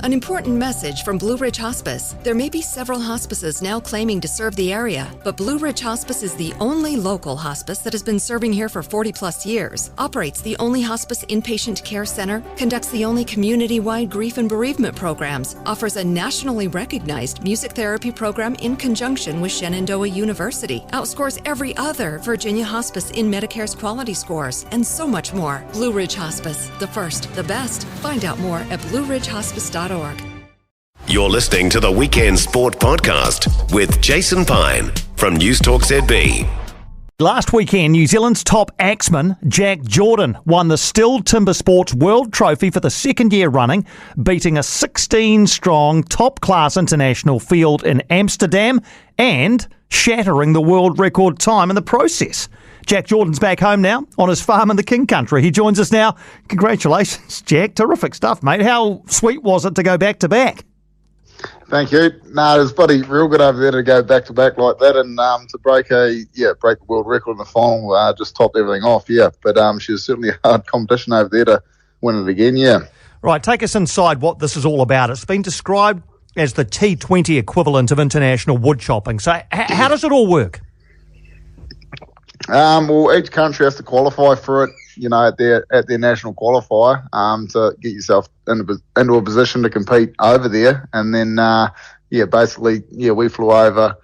An important message from Blue Ridge Hospice. There may be several hospices now claiming to serve the area, but Blue Ridge Hospice is the only local hospice that has been serving here for 40 plus years, operates the only hospice inpatient care center, conducts the only community-wide grief and bereavement programs, offers a nationally recognized music therapy program in conjunction with Shenandoah University, outscores every other Virginia hospice in Medicare's quality scores, and so much more. Blue Ridge Hospice, the first, the best. Find out more at blueridgehospice.org. You're listening to the Weekend Sport Podcast with Jason Pine from News Talk ZB. Last weekend, New Zealand's top axeman, Jack Jordan, won the World Timbersport World Trophy for the second year running, beating a 16-strong, top-class international field in Amsterdam and shattering the world record time in the process. Jack Jordan's back home now on his farm in the King Country. He joins us now. Congratulations, Jack. Terrific stuff, mate. How sweet was it to go back-to-back? Thank you. No, it was bloody real good over there to go back-to-back like that and to break the world record in the final, just topped everything off, yeah. But she was certainly a hard competition over there to win it again, yeah. Right, take us inside what this is all about. It's been described as the T20 equivalent of international wood chopping. So how does it all work? Well, each country has to qualify for it, at their national qualifier, to get yourself into a position to compete over there. And then, we flew over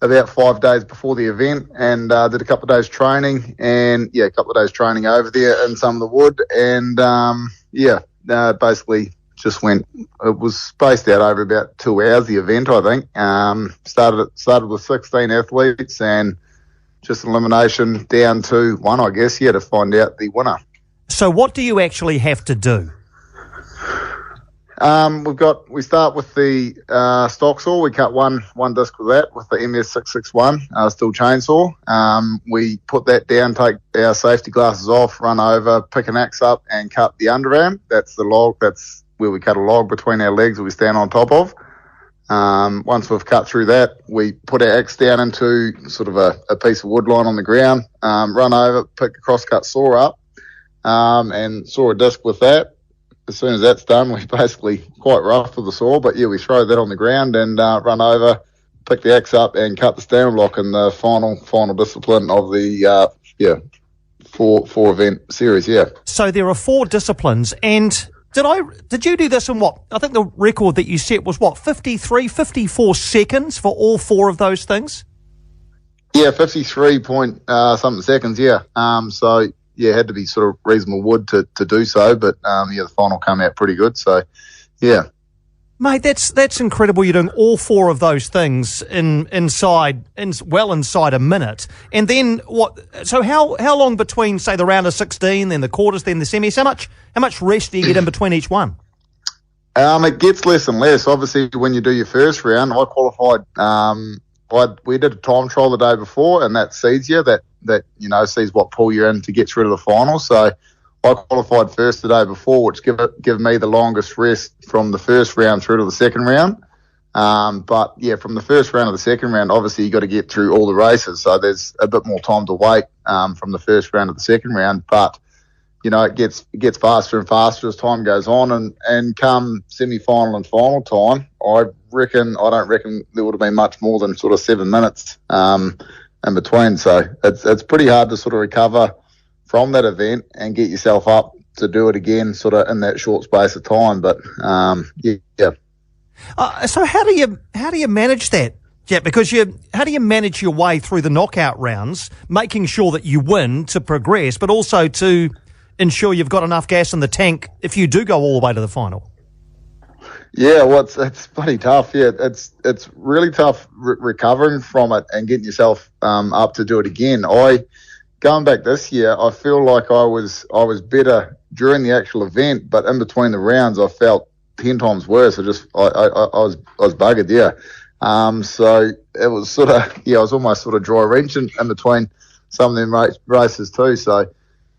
about 5 days before the event and did a couple of days training over there in some of the wood. And, basically just went, it was spaced out over about 2 hours, the event, I think. Started with 16 athletes and just elimination down to one, I guess, to find out the winner. So what do you actually have to do? We start with the stock saw. We cut one disc with that, with the MS661 steel chainsaw. We put that down, take our safety glasses off, run over, pick an axe up and cut the underarm. That's the log. That's where we cut a log between our legs that we stand on top of. Once we've cut through that, we put our axe down into sort of a piece of wood line on the ground, run over, pick the crosscut saw up, and saw a disc with that. As soon as that's done, we're basically quite rough with the saw, but we throw that on the ground and run over, pick the axe up and cut the stamina block in the final discipline of the four event series, yeah. So there are 4 disciplines, and Did you do this in what? I think the record that you set was 54 seconds for all 4 of those things? Yeah, 53 point something seconds, yeah. Had to be sort of reasonable wood to do so, but the final came out pretty good, so yeah. Mate, that's incredible. You're doing all 4 of those things inside a minute. And then what? So how long between, say, the round of 16, then the quarters, then the semis? How much rest do you get in between each one? It gets less and less. Obviously, when you do your first round, I qualified. We did a time trial the day before, and that sees you. That sees what pool you're in to get through to the final. So I qualified first the day before, which give me the longest rest from the first round through to the second round. From the first round to the second round, obviously you got to get through all the races, so there's a bit more time to wait from the first round to the second round. But it gets faster and faster as time goes on, and come semi-final and final time, I don't reckon there would have been much more than sort of 7 minutes in between. So it's pretty hard to sort of recover from that event and get yourself up to do it again sort of in that short space of time. But so how do you manage that, Jack? Because how do you manage your way through the knockout rounds, making sure that you win to progress, but also to ensure you've got enough gas in the tank if you do go all the way to the final? Yeah, well, it's bloody tough. Yeah, it's really tough recovering from it and getting yourself up to do it again. Going back this year, I feel like I was better during the actual event, but in between the rounds, I felt 10 times worse. I was buggered, yeah. So it was sort of, I was almost sort of dry wrenching in between some of them races too. So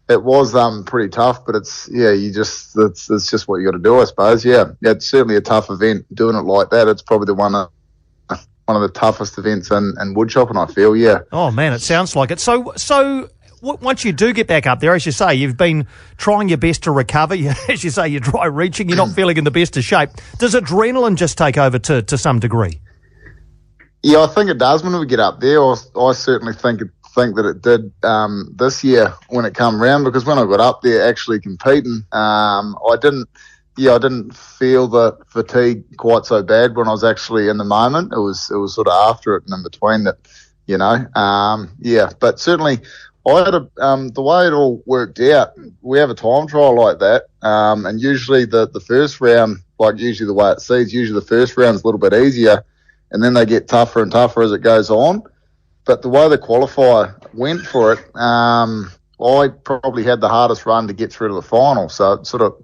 it was pretty tough, but it's just what you got to do, I suppose. Yeah, it's certainly a tough event doing it like that. It's probably one of the toughest events in wood chopping, I feel. Yeah. Oh man, it sounds like it. So once you do get back up there, as you say, you've been trying your best to recover. As you say, you're dry reaching, you're not feeling in the best of shape. Does adrenaline just take over to some degree? Yeah, I think it does when we get up there. I certainly think that it did this year when it come round, because when I got up there actually competing, I didn't feel the fatigue quite so bad when I was actually in the moment. It was sort of after it and in between that, but certainly I had the way it all worked out, we have a time trial like that, and usually the first round, like usually the way it seeds, usually the first round's a little bit easier, and then they get tougher and tougher as it goes on. But the way the qualifier went for it, I probably had the hardest run to get through to the final. So it sort of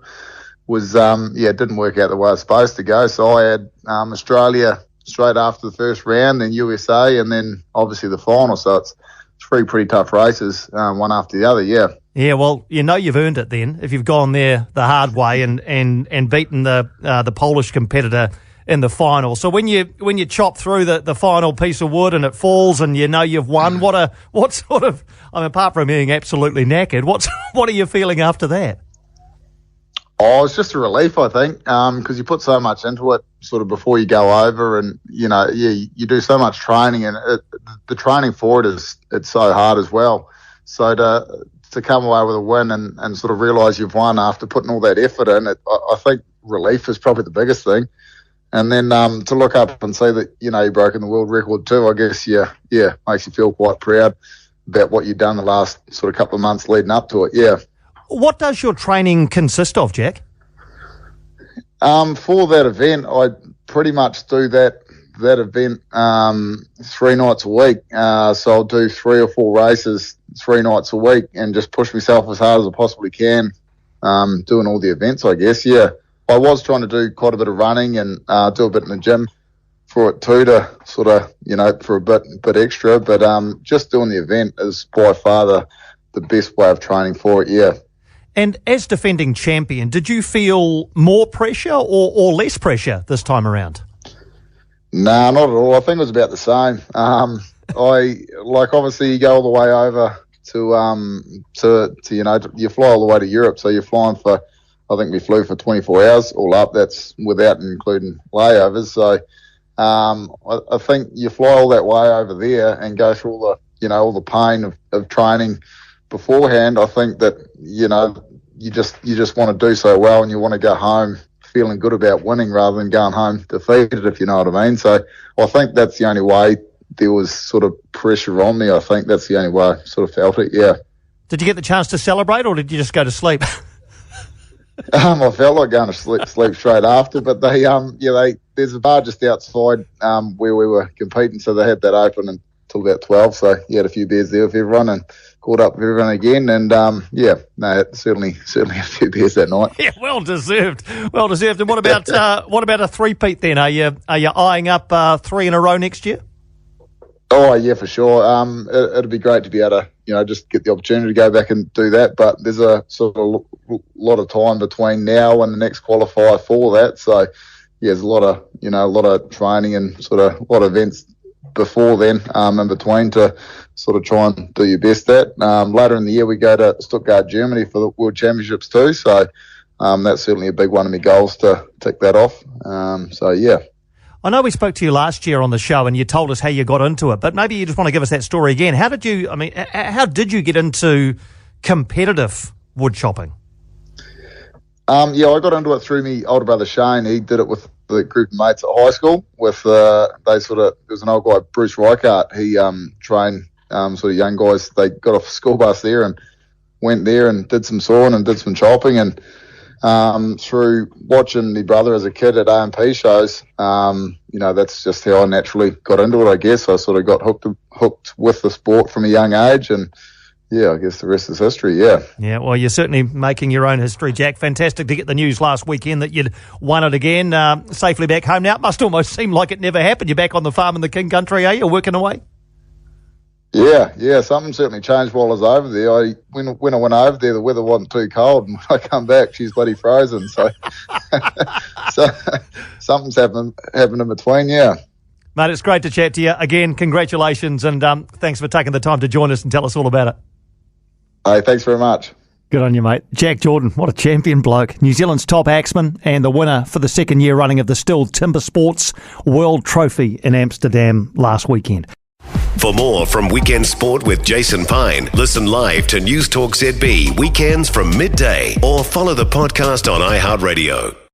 was, it didn't work out the way it was supposed to go. So I had Australia straight after the first round, then USA, and then obviously the final. So it's three pretty tough races, one after the other, yeah. Yeah, well, you've earned it then if you've gone there the hard way and beaten the Polish competitor in the final. So when you chop through the final piece of wood and it falls and you've won, what sort of, apart from being absolutely knackered, what are you feeling after that? Oh, it's just a relief, I think, because you put so much into it sort of before you go over, and you do so much training, and the training for it it's so hard as well. So to come away with a win and sort of realise you've won after putting all that effort in, I think relief is probably the biggest thing. And then to look up and see that, you've broken the world record too, I guess, makes you feel quite proud about what you've done the last sort of couple of months leading up to it, yeah. What does your training consist of, Jack? For that event, I pretty much do that event 3 nights a week. So I'll do 3 or 4 races 3 nights a week and just push myself as hard as I possibly can, doing all the events, I guess, yeah. I was trying to do quite a bit of running and do a bit in the gym for it too, to sort of, for a bit extra. But just doing the event is by far the best way of training for it, yeah. And as defending champion, did you feel more pressure or less pressure this time around? Nah, not at all. I think it was about the same. Obviously you go all the way over to you fly all the way to Europe, so you're flying for, I think we flew for 24 hours all up. That's without including layovers. So I think you fly all that way over there and go through all the pain of training beforehand. I think that you just want to do so well, and you want to go home feeling good about winning rather than going home defeated, if you know what I mean. So I think that's the only way there was sort of pressure on me. I think that's the only way I sort of felt it, yeah. Did you get the chance to celebrate, or did you just go to sleep? I felt like going to sleep straight after, but there's a bar just outside where we were competing, so they had that open until about 12. So you had a few beers there with everyone and caught up with everyone again, and certainly a few beers that night. Yeah, well deserved. And what about a three-peat then? Are you eyeing up 3 in a row next year? Oh yeah, for sure. It'd be great to be able to, just get the opportunity to go back and do that. But there's a sort of lot of time between now and the next qualifier for that. So yeah, there's a lot of training and sort of a lot of events before then, in between, to sort of try and do your best at. Later in the year, we go to Stuttgart, Germany for the World Championships too. So that's certainly a big one of my goals to tick that off. So yeah. I know we spoke to you last year on the show and you told us how you got into it, but maybe you just want to give us that story again. How did you get into competitive wood chopping? I got into it through my older brother Shane. He did it with the group of mates at high school. There was an old guy, Bruce Reichart. He trained sort of young guys. They got off a school bus there and went there and did some sawing and did some chopping, and through watching my brother as a kid at A&P shows, that's just how I naturally got into it, I guess. I sort of got hooked with the sport from a young age, and yeah, I guess the rest is history, yeah. Yeah, well, you're certainly making your own history, Jack. Fantastic to get the news last weekend that you'd won it again, safely back home now. It must almost seem like it never happened. You're back on the farm in the King Country, are you? Working away? Yeah, something certainly changed while I was over there. When I went over there, the weather wasn't too cold, and when I come back, she's bloody frozen. So, something's happened in between, yeah. Mate, it's great to chat to you. Again, congratulations, and thanks for taking the time to join us and tell us all about it. Hey, thanks very much. Good on you, mate. Jack Jordan, what a champion bloke. New Zealand's top axeman and the winner for the second year running of the Still Timbersports World Trophy in Amsterdam last weekend. For more from Weekend Sport with Jason Pine, listen live to News Talk ZB weekends from midday or follow the podcast on iHeartRadio.